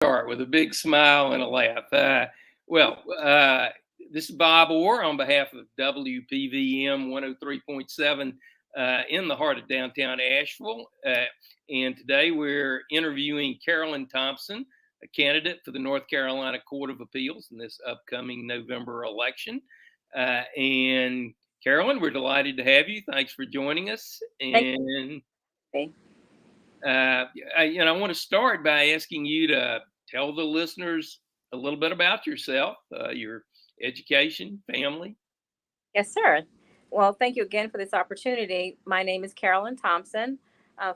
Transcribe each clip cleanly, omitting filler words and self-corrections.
Start with a big smile and a laugh. Well, this is Bob Orr on behalf of WPVM 103.7 in the heart of downtown Asheville. And today we're interviewing Carolyn Thompson, a candidate for the North Carolina Court of Appeals in this upcoming November election. And Carolyn, we're delighted to have you. Thanks for joining us. Thank And you. I want to start by asking you to tell the listeners a little bit about yourself, your education, family. Yes, sir. Well, thank you again for this opportunity. My name is Carolyn Thompson.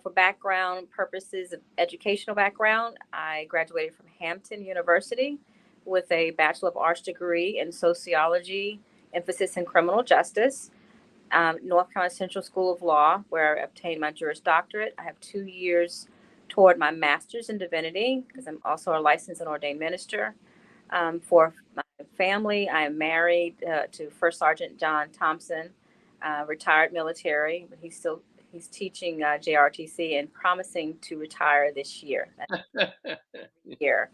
For background purposes of educational background, I graduated from Hampton University with a Bachelor of Arts degree in sociology, emphasis in criminal justice. North Carolina Central School of Law, where I obtained my Juris Doctorate. I have 2 years toward my master's in divinity because I'm also a licensed and ordained minister. For my family, I am married to First Sergeant John Thompson, retired military, but he's teaching JRTC and promising to retire this year. Year.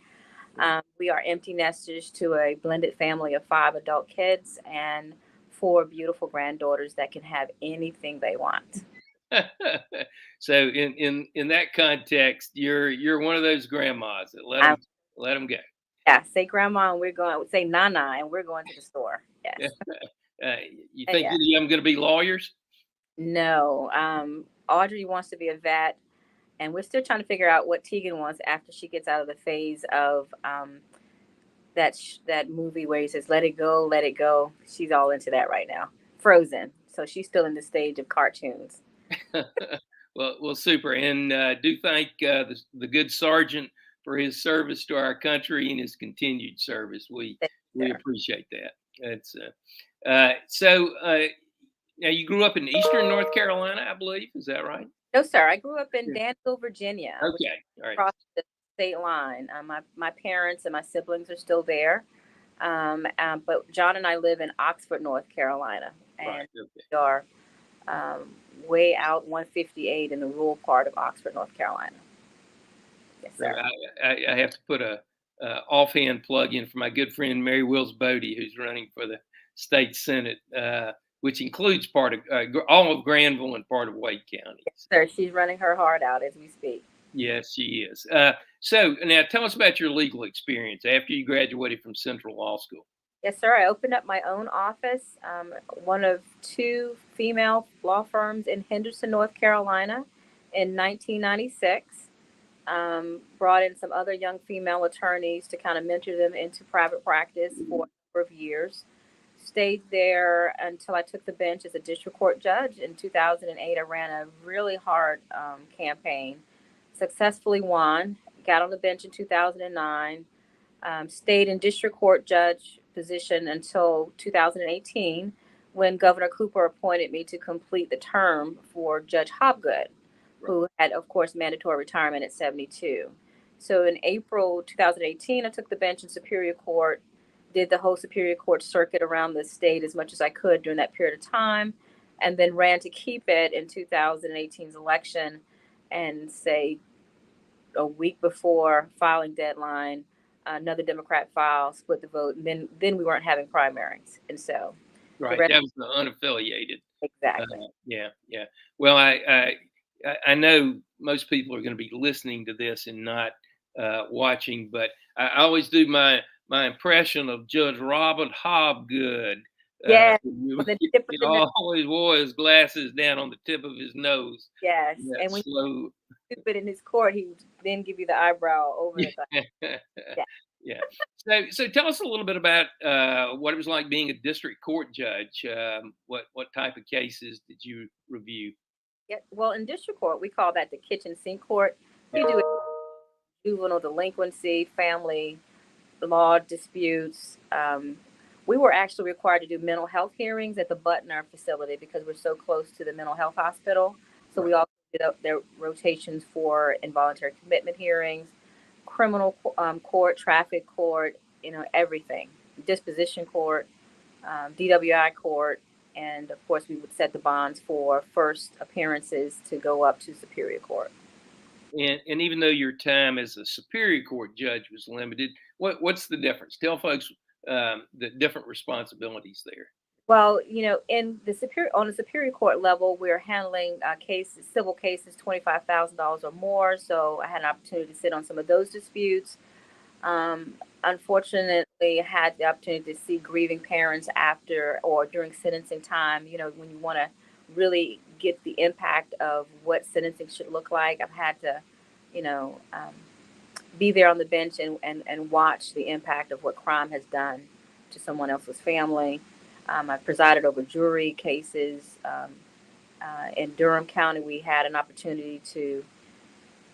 We are empty nesters to a blended family of 5 adult kids and 4 beautiful granddaughters that can have anything they want. So in that context, you're one of those grandmas that Um, let them go. yeah, say grandma and we're going. Say nana and we're going to the store. Yes. Uh, you And think yeah. any of them going to be lawyers? No. Audrey wants to be a vet, and we're still trying to figure out what Tegan wants after she gets out of the phase of that movie where he says "Let it go, let it go." She's all into that right now. Frozen. So she's still in the stage of cartoons. Well, super. And do thank the good sergeant for his service to our country and his continued service. We There. appreciate that. That's so. Now you grew up in Eastern North Carolina, I believe. Is that right? No, sir. I grew up in Yeah. Danville, Virginia, which is Okay. All right. across the state line. My parents and my siblings are still there. But John and I live in Oxford, North Carolina, Right. and Okay. we are way out 158 in the rural part of Oxford, North Carolina. Yes, So sir. I have to put a offhand plug in for my good friend Mary Wills Bodie, who's running for the state senate, which includes part of all of Granville and part of Wake County. Yes, sir. She's running her heart out as we speak. Yes, she is. So now tell us about your legal experience after you graduated from Central Law School. Yes, sir. I opened up my own office, one of 2 female law firms in Henderson, North Carolina, in 1996. Brought in some other young female attorneys to kind of mentor them into private practice for a number of years. Stayed there until I took the bench as a district court judge. In 2008, I ran a really hard campaign, successfully won, got on the bench in 2009, stayed in district court judge position until 2018 when Governor Cooper appointed me to complete the term for Judge Hobgood, who had, of course, mandatory retirement at 72. So in April 2018, I took the bench in Superior Court, did the whole Superior Court circuit around the state as much as I could during that period of time, and then ran to keep it in 2018's election. And say a week before filing deadline, another Democrat filed, split the vote, and then we weren't having primaries, and so the Right, rest that was the unaffiliated. exactly. Yeah, yeah. Well, I know most people are going to be listening to this and not watching, but I always do my impression of Judge Robert Hobgood. Yes, You on the tip of the nose. always wore his glasses down on the tip of his nose. Yes, That and when slow. you stupid in his court, he would then give you the eyebrow over it. Like, yeah. Yeah. So tell us a little bit about what it was like being a district court judge. What type of cases did you review? Yeah. Well, in district court, we call that the kitchen sink court. Yeah. You do juvenile delinquency, family law disputes. We were actually required to do mental health hearings at the Butner facility because we're so close to the mental health hospital. So Right. we also did up their rotations for involuntary commitment hearings, criminal court, traffic court, everything, disposition court, DWI court, and of course we would set the bonds for first appearances to go up to Superior Court. And even though your time as a Superior Court judge was limited, what's the difference? Tell folks the different responsibilities there. Well, in the on the Superior Court level, we're handling cases, civil cases, $25,000 or more. So I had an opportunity to sit on some of those disputes. Unfortunately, I had the opportunity to see grieving parents after or during sentencing time. When you want to really get the impact of what sentencing should look like, I've had to, you know, um, be there on the bench and watch the impact of what crime has done to someone else's family. I've presided over jury cases. In Durham County, we had an opportunity to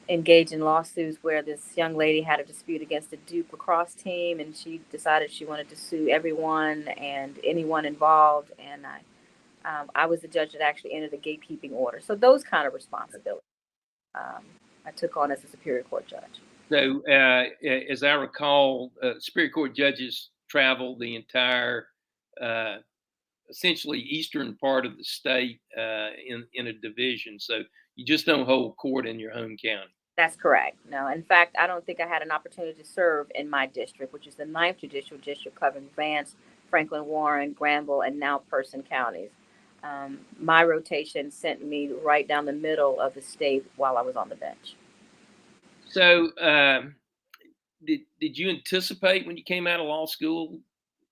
engage in lawsuits where this young lady had a dispute against the Duke lacrosse team, and she decided she wanted to sue everyone and anyone involved. And I was the judge that actually entered the gatekeeping order. So those kind of responsibilities I took on as a Superior Court judge. So, as I recall, Superior Court judges travel the entire, essentially eastern part of the state in a division. So you just don't hold court in your home county. That's correct. No, in fact, I don't think I had an opportunity to serve in my district, which is the 9th Judicial District covering Vance, Franklin Warren, Granville, and now Person counties. My rotation sent me right down the middle of the state while I was on the bench. So, did you anticipate when you came out of law school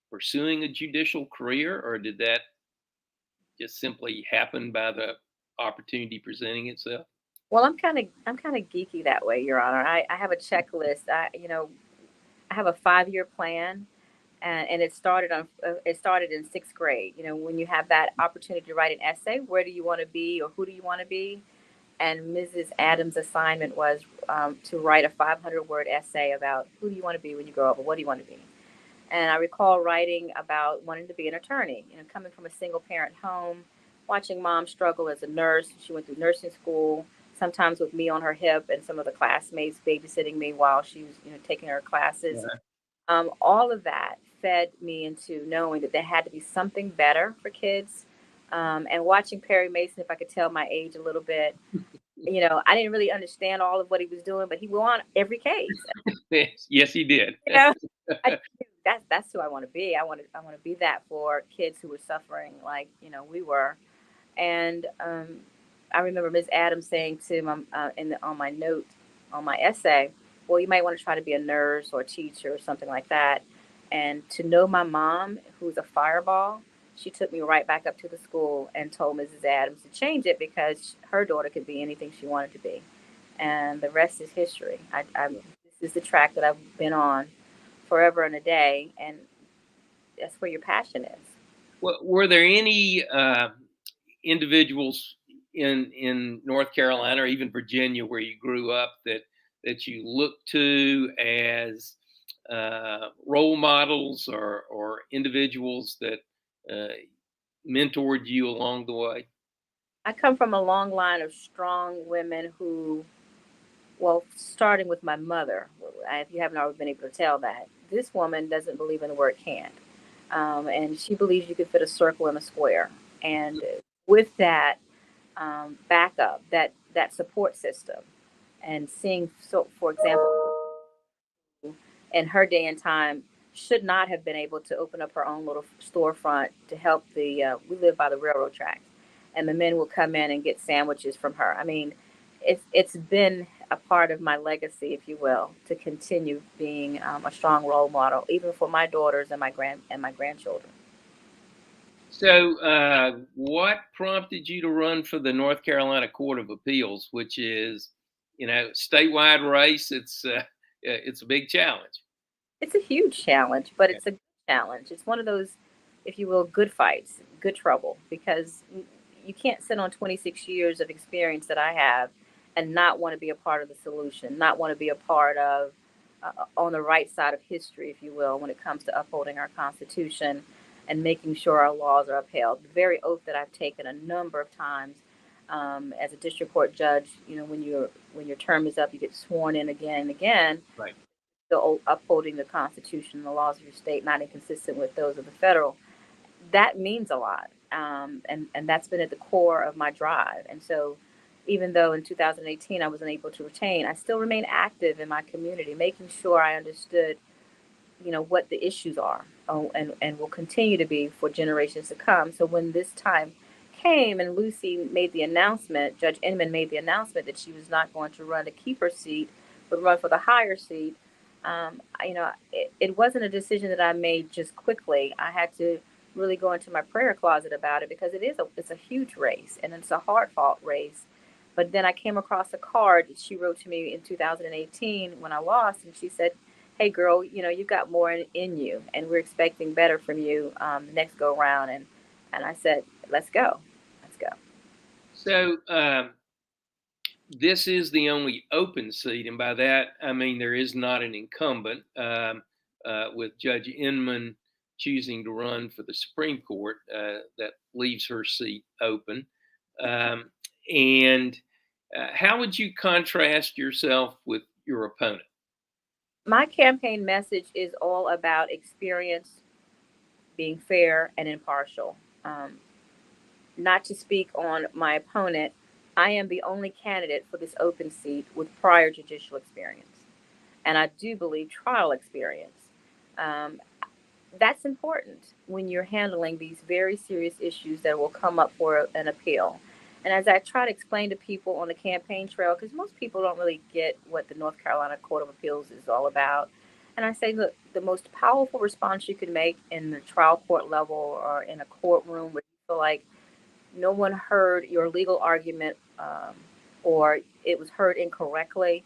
pursuing a judicial career, or did that just simply happen by the opportunity presenting itself? Well, I'm kind of geeky that way, Your Honor. I have a checklist. I have a 5-year plan, and it started in 6th grade. When you have that opportunity to write an essay, where do you want to be or who do you want to be? And Mrs. Adams' assignment was to write a 500-word essay about who do you want to be when you grow up, or what do you want to be. And I recall writing about wanting to be an attorney. Coming from a single parent home, watching mom struggle as a nurse. She went through nursing school, sometimes with me on her hip and some of the classmates babysitting me while she was, taking her classes. All of that fed me into knowing that there had to be something better for kids. And watching Perry Mason, if I could tell my age a little bit, I didn't really understand all of what he was doing, but he won every case. Yes, he did. I, that's who I want to be. I want to be that for kids who were suffering like we were. And I remember Ms. Adams saying to my on my note on my essay, well, you might want to try to be a nurse or a teacher or something like that. And to know my mom, who's a fireball, she took me right back up to the school and told Mrs. Adams to change it because her daughter could be anything she wanted to be. And the rest is history. This is the track that I've been on forever and a day, and that's where your passion is. Were there any individuals in North Carolina or even Virginia where you grew up that you looked to as role models or individuals that mentored you along the way? I come from a long line of strong women who, well, starting with my mother, if you haven't already been able to tell that, this woman doesn't believe in the word can't. And she believes you can fit a circle in a square. And with that backup, that support system, and seeing, so for example, in her day and time, should not have been able to open up her own little storefront to help we live by the railroad tracks, and the men will come in and get sandwiches from her. I mean, it's been a part of my legacy, if you will, to continue being a strong role model, even for my daughters and my grandchildren. So, what prompted you to run for the North Carolina Court of Appeals, which is, statewide race? It's a big challenge. It's a huge challenge, but it's a good challenge. It's one of those, if you will, good fights, good trouble, because you can't sit on 26 years of experience that I have and not want to be a part of the solution, not want to be a part of on the right side of history, if you will, when it comes to upholding our Constitution and making sure our laws are upheld. The very oath that I've taken a number of times as a district court judge, when your term is up, you get sworn in again and again. Right. So upholding the Constitution and the laws of your state, not inconsistent with those of the federal. That means a lot, and that's been at the core of my drive. And so, even though in 2018 I wasn't able to retain, I still remained active in my community, making sure I understood, what the issues are, and will continue to be for generations to come. So when this time came and Lucy made the announcement, Judge Inman made the announcement that she was not going to run to keep her seat, but run for the higher seat. It wasn't a decision that I made just quickly. I had to really go into my prayer closet about it because it's a huge race and it's a hard fought race. But then I came across a card that she wrote to me in 2018 when I lost, and she said, "Hey, girl, you've got more in you, and we're expecting better from you next go round." And I said, "Let's go, let's go." So this is the only open seat, and by that I mean there is not an incumbent. With Judge Inman choosing to run for the Supreme Court, that leaves her seat open. And how would you contrast yourself with your opponent? My campaign message is all about experience, being fair and impartial. Um, Not to speak on my opponent, I am the only candidate for this open seat with prior judicial experience, and I do believe trial experience. Um, that's important when you're handling these very serious issues that will come up for an appeal. And as I try to explain to people on the campaign trail, because most people don't really get what the North Carolina Court of Appeals is all about, and I say, look, the most powerful response you can make in the trial court level or in a courtroom where you feel like no one heard your legal argument, or it was heard incorrectly,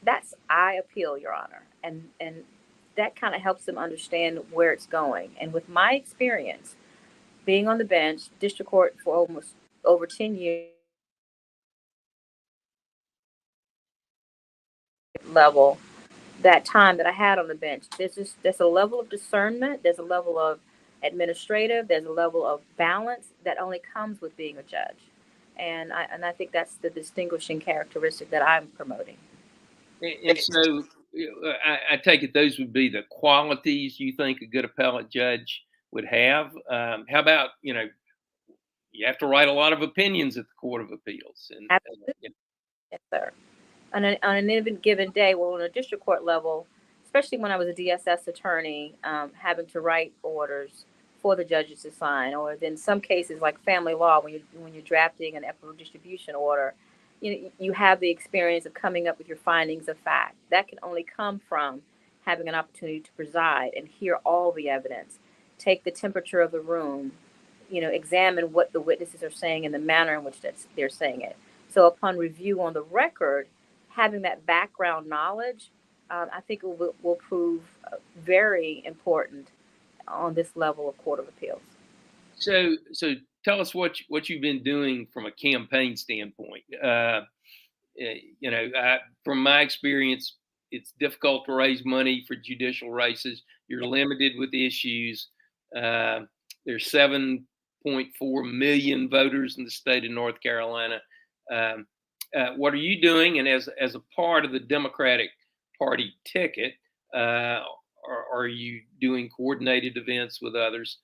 that's I appeal, Your Honor. And that kind of helps them understand where it's going. And with my experience being on the bench, district court for almost over 10 years level, that time that I had on the bench, there's a level of discernment, there's a level of administrative, there's a level of balance that only comes with being a judge. And I think that's the distinguishing characteristic that I'm promoting. And so I take it those would be the qualities you think a good appellate judge would have. How about, you have to write a lot of opinions at the Court of Appeals. And Absolutely. Yes, sir. On any given day, well, on a district court level, especially when I was a DSS attorney, having to write orders for the judges to sign, or in some cases like family law, when you're drafting an equitable distribution order, you have the experience of coming up with your findings of fact. That can only come from having an opportunity to preside and hear all the evidence, take the temperature of the room, examine what the witnesses are saying and the manner in which they're saying it. So upon review on the record, having that background knowledge, I think will prove very important on this level of Court of Appeals. so tell us what you've been doing from a campaign standpoint. From my experience, it's difficult to raise money for judicial races. You're limited with issues. Uh, there's 7.4 million voters in the state of North Carolina. Um, what are you doing? And as a part of the Democratic Party ticket, are you doing coordinated events with others?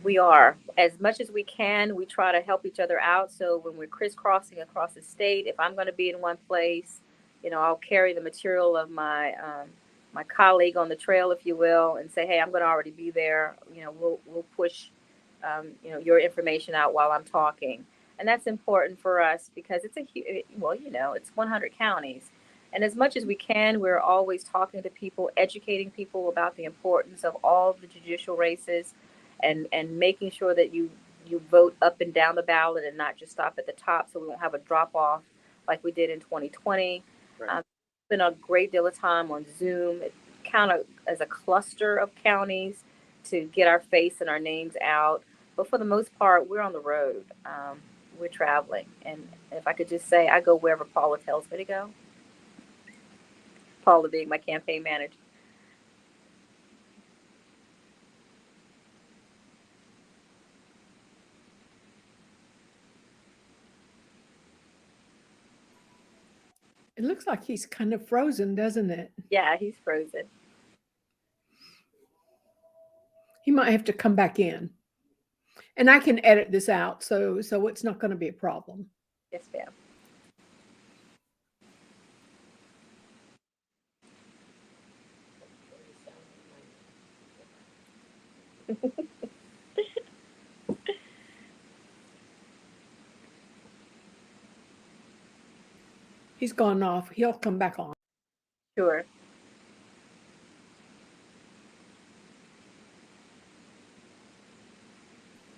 We are. As much as we can, we try to help each other out. So when we're crisscrossing across the state, if I'm going to be in one place, I'll carry the material of my colleague on the trail, if you will, and say, hey, I'm going to already be there. We'll push your information out while I'm talking. And that's important for us because it's 100 counties. And as much as we can, we're always talking to people, educating people about the importance of all of the judicial races, and making sure that you vote up and down the ballot and not just stop at the top, so we won't have a drop off like we did in 2020. Right. Spent a great deal of time on Zoom, kind of as a cluster of counties to get our face and our names out. But for the most part, we're on the road. We're traveling. And if I could just say, I go wherever Paula tells me to go. Paula being my campaign manager. It looks like he's kind of frozen, doesn't it? Yeah, he's frozen. He might have to come back in. And I can edit this out, so it's not going to be a problem. Yes, ma'am. He's gone off. He'll come back on. Sure.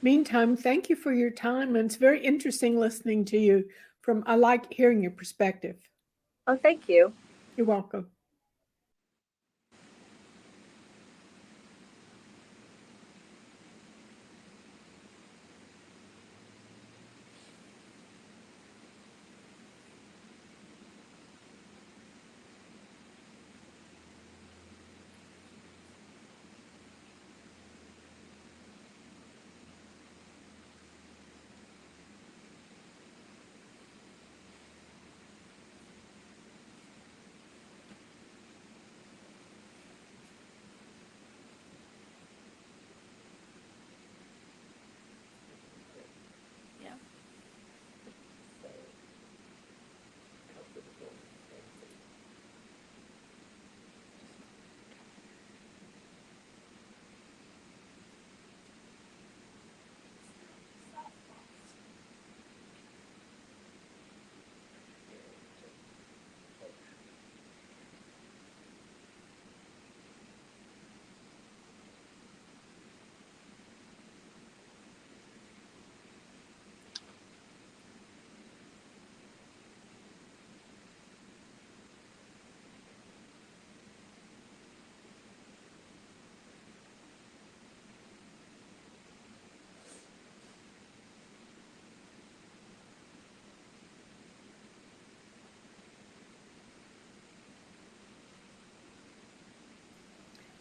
Meantime, thank you for your time. And it's very interesting listening to you. I like hearing your perspective. Oh, thank you. You're welcome.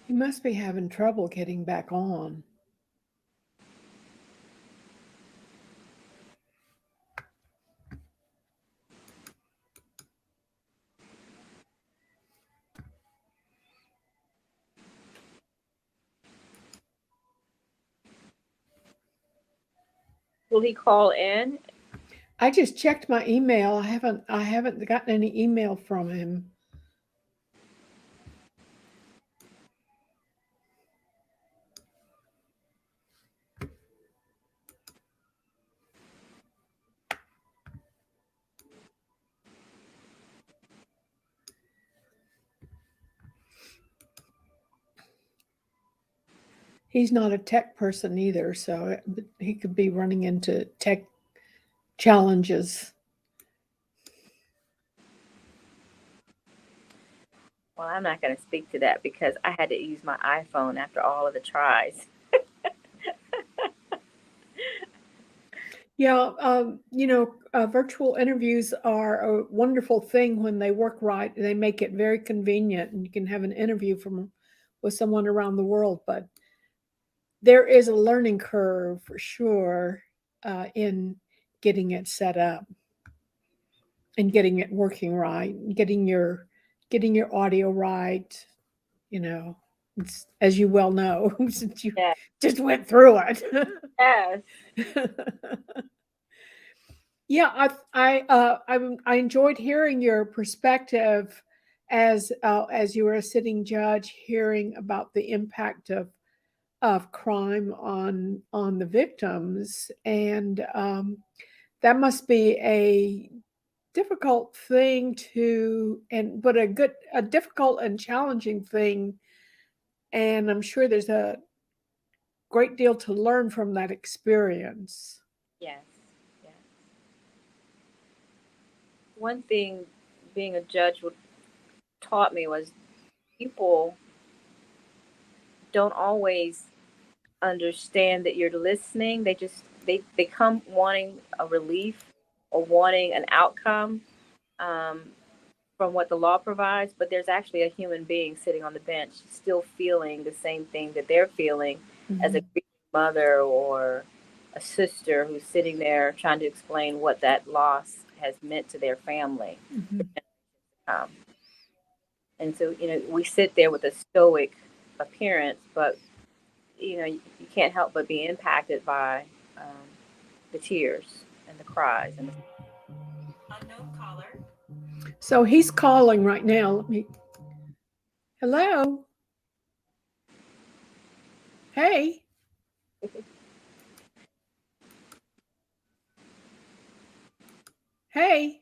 You must be having trouble getting back on. Will he call in? I just checked my email. I haven't gotten any email from him. He's not a tech person either, so he could be running into tech challenges. Well, I'm not going to speak to that because I had to use my iPhone after all of the tries. Yeah, virtual interviews are a wonderful thing when they work right. They make it very convenient, and you can have an interview with someone around the world. But there is a learning curve for sure in getting it set up and getting it working right, getting your audio right. As you well know, since you Yeah. just went through it. Yes. Yeah, I enjoyed hearing your perspective as you were a sitting judge, hearing about the impact of crime on the victims, and that must be a difficult thing but a difficult and challenging thing, and I'm sure there's a great deal to learn from that experience. Yes. Yes. One thing being a judge taught me was people don't always understand that you're listening. They come wanting a relief or wanting an outcome um, from what the law provides, but there's actually a human being sitting on the bench still feeling the same thing that they're feeling as a mother or a sister who's sitting there trying to explain what that loss has meant to their family. And so, we sit there with a stoic appearance, but you can't help but be impacted by the tears and the cries and the unknown caller. So he's calling right now. Hello. Hey. Hey.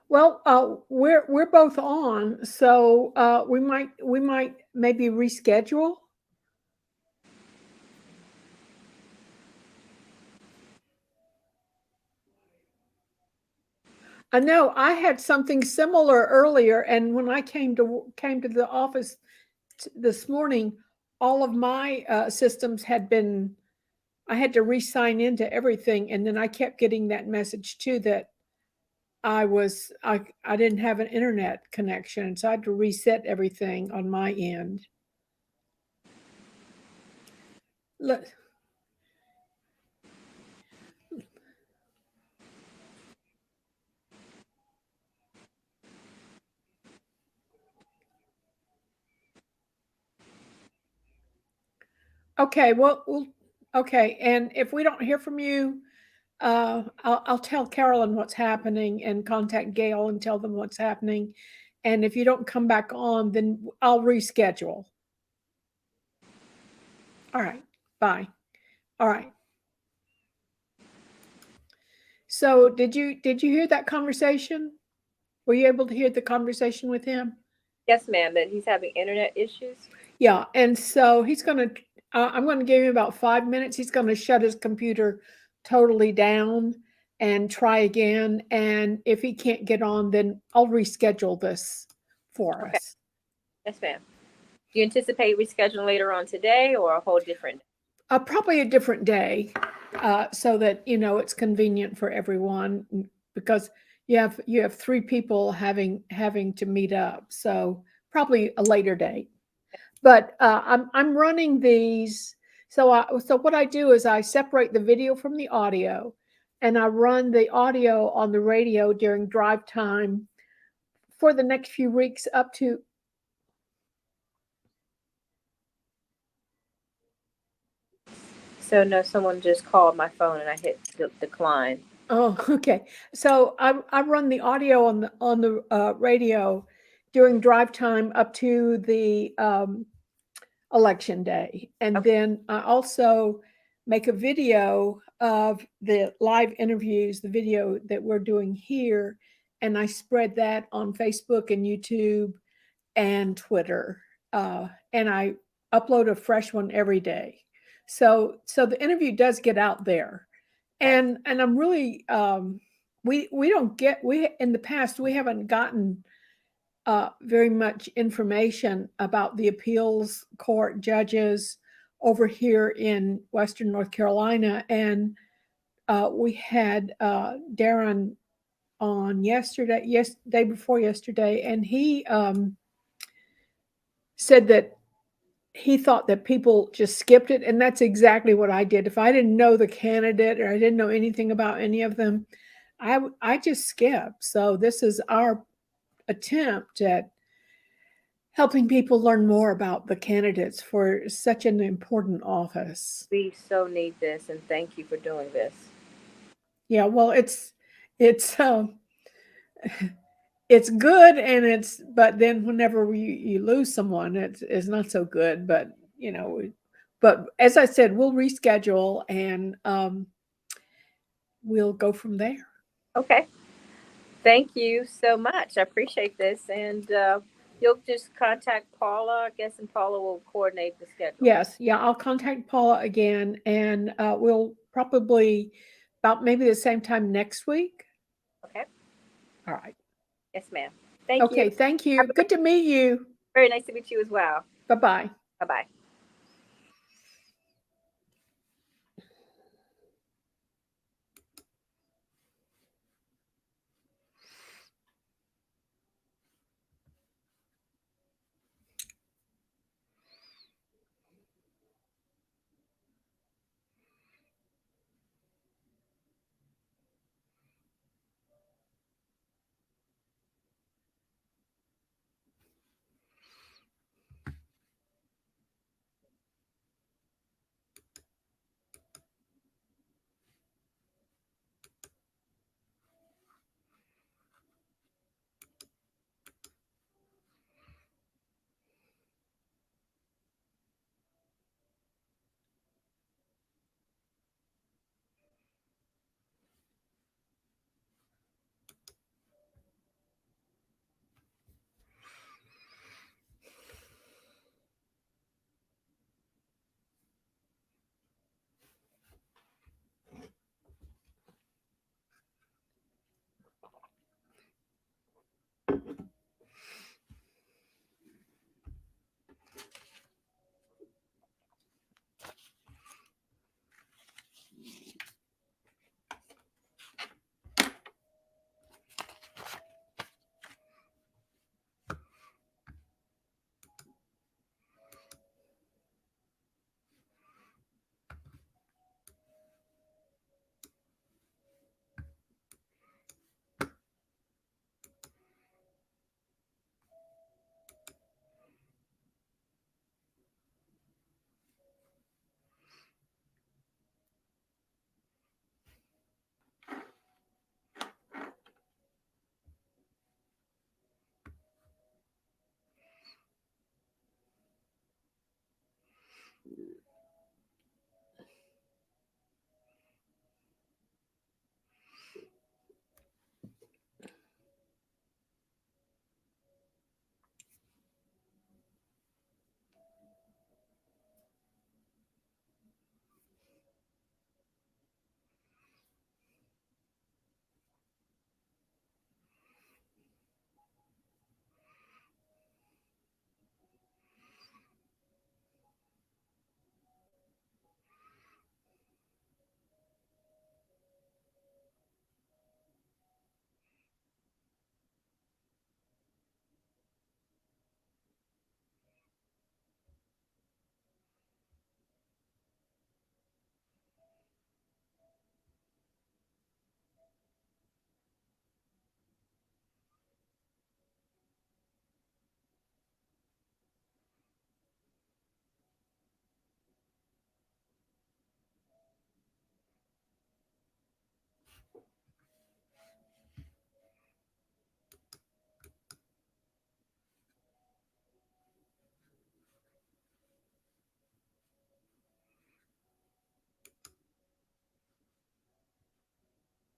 Well, we're both on, so we might maybe reschedule. I know I had something similar earlier, and when I came to the office this morning, all of my systems had been. I had to re-sign into everything, and then I kept getting that message too that I didn't have an internet connection, so I had to reset everything on my end. Let, okay, okay, and if we don't hear from you, I'll tell Carolyn what's happening and contact Gale and tell them what's happening. And if you don't come back on, then I'll reschedule. All right. Bye. All right. So did you hear that conversation? Were you able to hear the conversation with him? Yes, ma'am, that he's having internet issues. Yeah. And so I'm going to give him about 5 minutes. He's going to shut his computer totally down and try again. And if he can't get on, then I'll reschedule this for Okay. us. Yes, ma'am. Do you anticipate rescheduling later on today or a whole different? Probably a different day, so that it's convenient for everyone, because you have 3 people having to meet up. So probably a later date. But I'm running these. So what I do is I separate the video from the audio, and I run the audio on the radio during drive time for the next few weeks up to. So no, someone just called my phone and I hit decline. Oh, okay. So I run the audio on the radio during drive time up to the election day, and Okay. then I also make a video of the live interviews, the video that we're doing here, and I spread that on Facebook and YouTube and Twitter, and I upload a fresh one every day. So the interview does get out there, and I'm really we don't get we in the past we haven't gotten very much information about the appeals court judges over here in Western North Carolina, and we had Darren on day before yesterday, and he said that he thought that people just skipped it, and that's exactly what I did. If I didn't know the candidate or I didn't know anything about any of them, I just skipped. So this is our attempt at helping people learn more about the candidates for such an important office. We so need this, and thank you for doing this. Yeah, well, it's it's good, and but then whenever you lose someone, it's not so good. But but as I said, we'll reschedule, and we'll go from there. Okay. Thank you so much. I appreciate this, and you'll just contact Paula, I guess, and Paula will coordinate the schedule. Yes, yeah, I'll contact Paula again, and we'll probably about maybe the same time next week. Okay. All right. Yes, ma'am. Thank you. Okay, thank you. Good to meet you. Very nice to meet you as well. Bye-bye. Bye-bye.